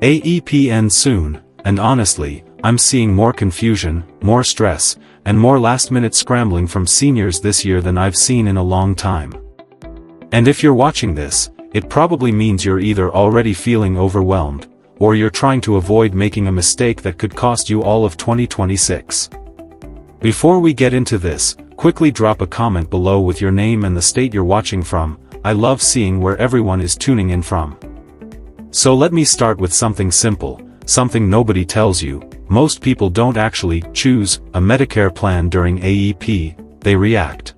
AEP ends soon, and honestly, I'm seeing more confusion, more stress, and more last-minute scrambling from seniors this year than I've seen in a long time. And if you're watching this, it probably means you're either already feeling overwhelmed, or you're trying to avoid making a mistake that could cost you all of 2026. Before we get into this, quickly drop a comment below with your name and the state you're watching from. I love seeing where everyone is tuning in from. So let me start with something simple, something nobody tells you. Most people don't actually choose a Medicare plan during AEP, they react.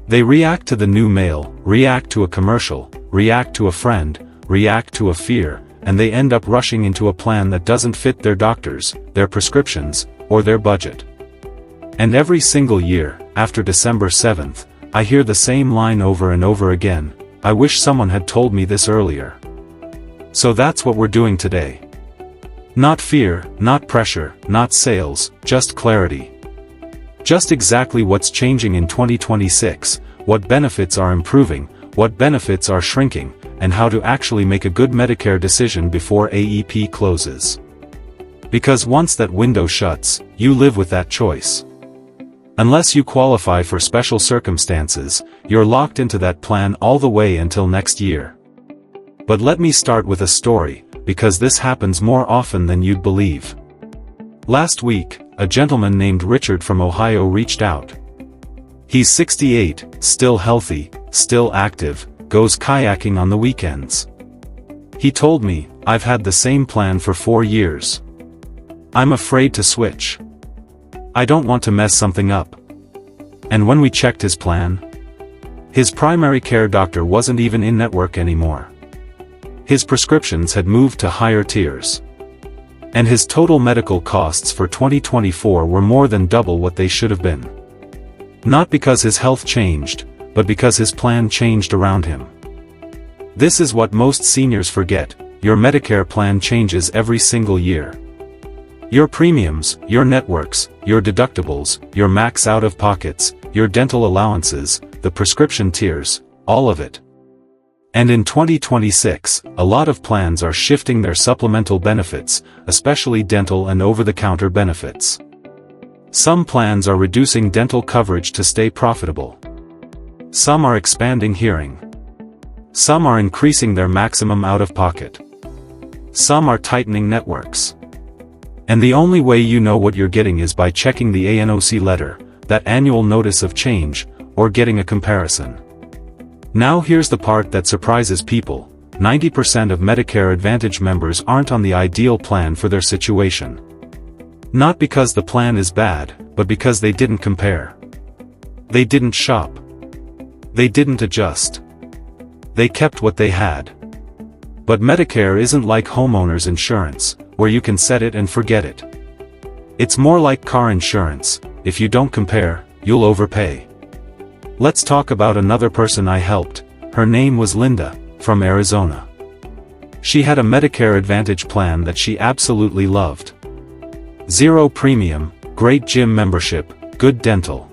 They react to the new mail, react to a commercial, react to a friend, react to a fear, and they end up rushing into a plan that doesn't fit their doctors, their prescriptions, or their budget. And every single year, after December 7th, I hear the same line over and over again: I wish someone had told me this earlier. So that's what we're doing today. Not fear, not pressure, not sales, just clarity. Just exactly what's changing in 2026, what benefits are improving, what benefits are shrinking, and how to actually make a good Medicare decision before AEP closes. Because once that window shuts, you live with that choice. Unless you qualify for special circumstances, you're locked into that plan all the way until next year. But let me start with a story, because this happens more often than you'd believe. Last week, a gentleman named Richard from Ohio reached out. He's 68, still healthy, still active, goes kayaking on the weekends. He told me, "I've had the same plan for 4 years. I'm afraid to switch. I don't want to mess something up." And when we checked his plan, his primary care doctor wasn't even in network anymore. His prescriptions had moved to higher tiers. And his total medical costs for 2024 were more than double what they should have been. Not because his health changed, but because his plan changed around him. This is what most seniors forget: your Medicare plan changes every single year. Your premiums, your networks, your deductibles, your max out-of-pockets, your dental allowances, the prescription tiers, all of it. And in 2026, a lot of plans are shifting their supplemental benefits, especially dental and over-the-counter benefits. Some plans are reducing dental coverage to stay profitable. Some are expanding hearing. Some are increasing their maximum out-of-pocket. Some are tightening networks. And the only way you know what you're getting is by checking the ANOC letter, that annual notice of change, or getting a comparison. Now here's the part that surprises people: 90% of Medicare Advantage members aren't on the ideal plan for their situation. Not because the plan is bad, but because they didn't compare. They didn't shop. They didn't adjust. They kept what they had. But Medicare isn't like homeowners insurance, where you can set it and forget it. It's more like car insurance: if you don't compare, you'll overpay. Let's talk about another person I helped. Her name was Linda, from Arizona. She had a Medicare Advantage plan that she absolutely loved. Zero premium, great gym membership, good dental.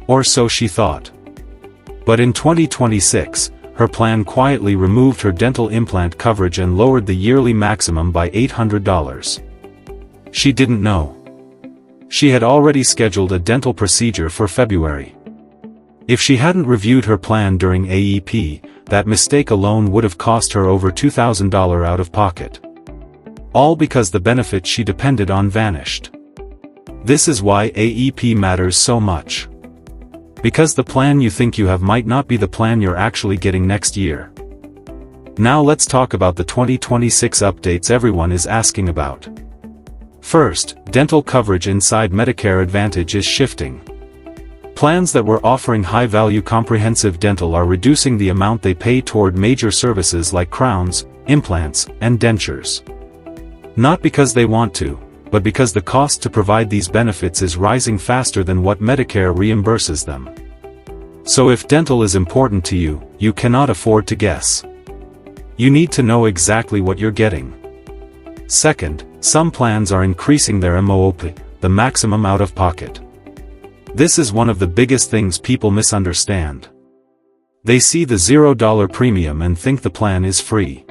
Or so she thought. But in 2026, her plan quietly removed her dental implant coverage and lowered the yearly maximum by $800. She didn't know. She had already scheduled a dental procedure for February. If she hadn't reviewed her plan during AEP, that mistake alone would have cost her over $2,000 out of pocket. All because the benefit she depended on vanished. This is why AEP matters so much. Because the plan you think you have might not be the plan you're actually getting next year. Now let's talk about the 2026 updates everyone is asking about. First, dental coverage inside Medicare Advantage is shifting. Plans that were offering high-value comprehensive dental are reducing the amount they pay toward major services like crowns, implants, and dentures. Not because they want to, but because the cost to provide these benefits is rising faster than what Medicare reimburses them. So if dental is important to you, you cannot afford to guess. You need to know exactly what you're getting. Second, some plans are increasing their MOP, the maximum out-of-pocket. This is one of the biggest things people misunderstand. They see the $0 premium and think the plan is free.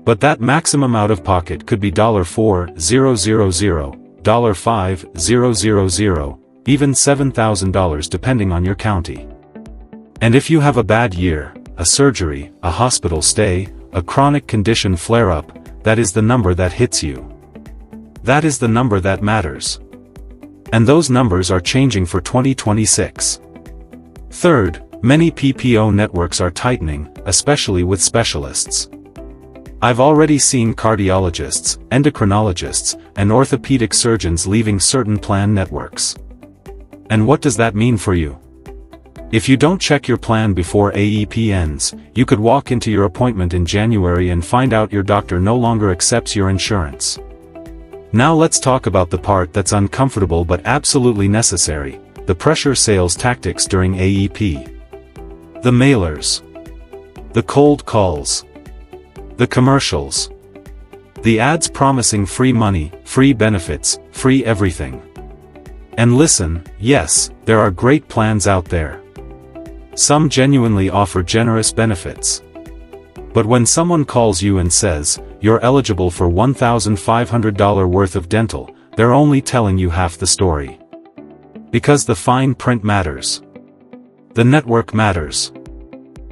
But that maximum out-of-pocket could be $4,000, $5,000, even $7,000 depending on your county. And if you have a bad year, a surgery, a hospital stay, a chronic condition flare-up, that is the number that hits you. That is the number that matters. And those numbers are changing for 2026. Third, many PPO networks are tightening, especially with specialists. I've already seen cardiologists, endocrinologists, and orthopedic surgeons leaving certain plan networks. And what does that mean for you? If you don't check your plan before AEP ends, you could walk into your appointment in January and find out your doctor no longer accepts your insurance. Now let's talk about the part that's uncomfortable but absolutely necessary, the pressure sales tactics during AEP. The mailers. The cold calls. The commercials. The ads promising free money, free benefits, free everything. And listen, yes, there are great plans out there. Some genuinely offer generous benefits. But when someone calls you and says, you're eligible for $1,500 worth of dental, they're only telling you half the story. Because the fine print matters. The network matters.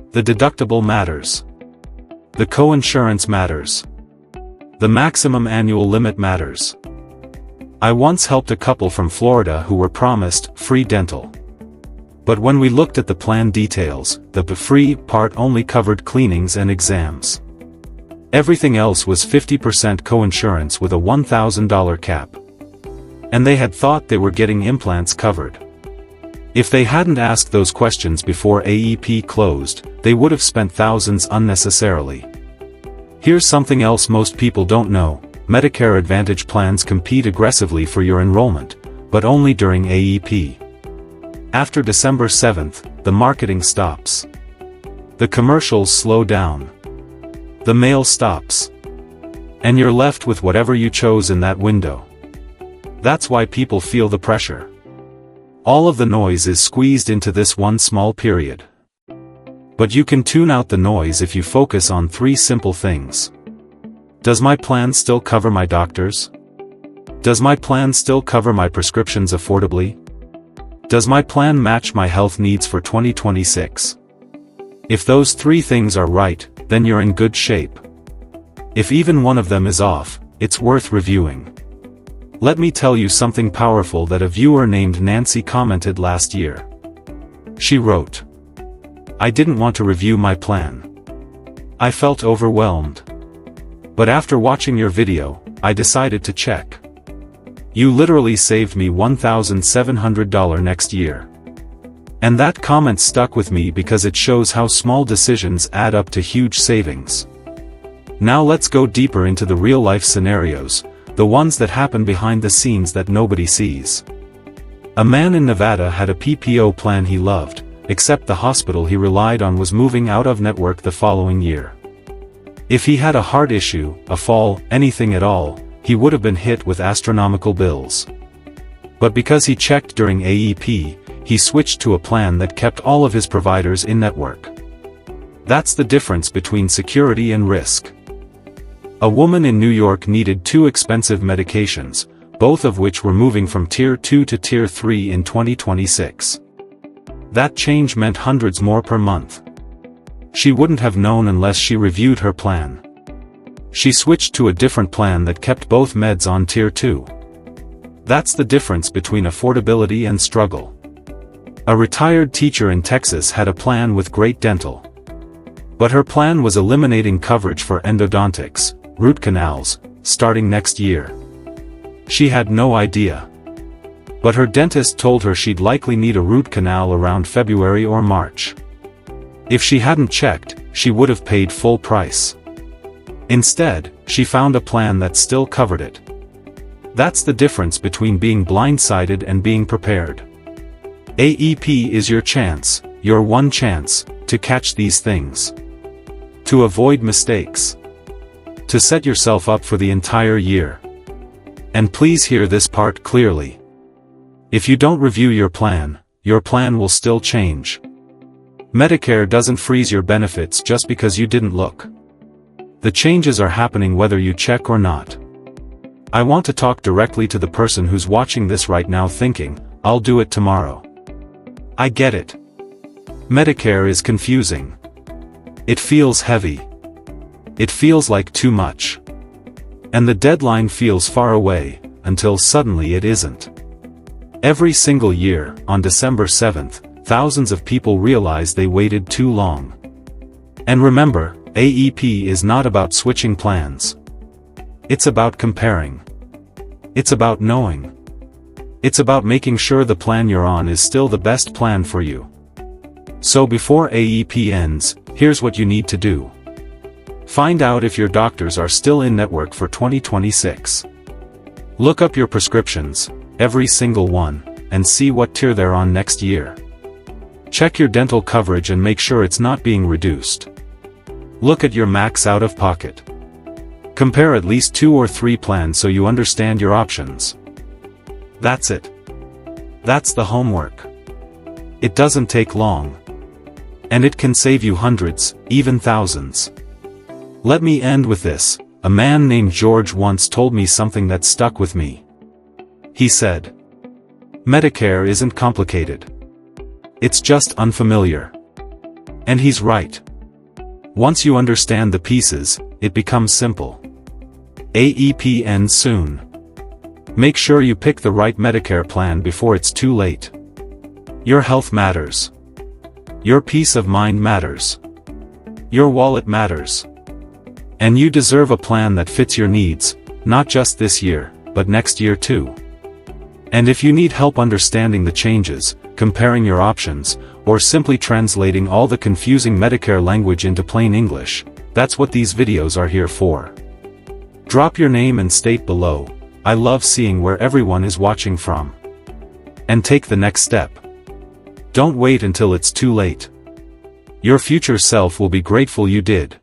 The deductible matters. The co-insurance matters. The maximum annual limit matters. I once helped a couple from Florida who were promised free dental. But when we looked at the plan details, the free part only covered cleanings and exams. Everything else was 50% co-insurance with a $1,000 cap. And they had thought they were getting implants covered. If they hadn't asked those questions before AEP closed, they would have spent thousands unnecessarily. Here's something else most people don't know: Medicare Advantage plans compete aggressively for your enrollment, but only during AEP. After December 7th, the marketing stops. The commercials slow down. The mail stops. And you're left with whatever you chose in that window. That's why people feel the pressure. All of the noise is squeezed into this one small period. But you can tune out the noise if you focus on three simple things. Does my plan still cover my doctors? Does my plan still cover my prescriptions affordably? Does my plan match my health needs for 2026? If those three things are right, then you're in good shape. If even one of them is off, it's worth reviewing. Let me tell you something powerful that a viewer named Nancy commented last year. She wrote, "I didn't want to review my plan. I felt overwhelmed. But after watching your video, I decided to check. You literally saved me $1,700 next year." And that comment stuck with me because it shows how small decisions add up to huge savings. Now let's go deeper into the real-life scenarios, the ones that happen behind the scenes that nobody sees. A man in Nevada had a PPO plan he loved, except the hospital he relied on was moving out of network the following year. If he had a heart issue, a fall, anything at all, he would have been hit with astronomical bills. But because he checked during AEP, he switched to a plan that kept all of his providers in network. That's the difference between security and risk. A woman in New York needed 2 expensive medications, both of which were moving from Tier 2 to Tier 3 in 2026. That change meant hundreds more per month. She wouldn't have known unless she reviewed her plan. She switched to a different plan that kept both meds on Tier 2. That's the difference between affordability and struggle. A retired teacher in Texas had a plan with great dental. But her plan was eliminating coverage for endodontics, root canals, starting next year. She had no idea. But her dentist told her she'd likely need a root canal around February or March. If she hadn't checked, she would have paid full price. Instead, she found a plan that still covered it. That's the difference between being blindsided and being prepared. AEP is your chance, your one chance, to catch these things. To avoid mistakes. To set yourself up for the entire year. And please hear this part clearly. If you don't review your plan will still change. Medicare doesn't freeze your benefits just because you didn't look. The changes are happening whether you check or not. I want to talk directly to the person who's watching this right now thinking, I'll do it tomorrow. I get it. Medicare is confusing. It feels heavy. It feels like too much. And the deadline feels far away, until suddenly it isn't. Every single year, on December 7th, thousands of people realize they waited too long. And remember, AEP is not about switching plans. It's about comparing. It's about knowing. It's about making sure the plan you're on is still the best plan for you. So before AEP ends, here's what you need to do. Find out if your doctors are still in network for 2026. Look up your prescriptions, every single one, and see what tier they're on next year. Check your dental coverage and make sure it's not being reduced. Look at your max out-of-pocket. Compare at least 2 or 3 plans so you understand your options. That's it. That's the homework. It doesn't take long. And it can save you hundreds, even thousands. Let me end with this. A man named George once told me something that stuck with me. He said, Medicare isn't complicated. It's just unfamiliar. And he's right. Once you understand the pieces, it becomes simple. AEP ends soon. Make sure you pick the right Medicare plan before it's too late. Your health matters. Your peace of mind matters. Your wallet matters. And you deserve a plan that fits your needs, not just this year, but next year too. And if you need help understanding the changes, comparing your options, or simply translating all the confusing Medicare language into plain English, that's what these videos are here for. Drop your name and state below. I love seeing where everyone is watching from. And take the next step. Don't wait until it's too late. Your future self will be grateful you did.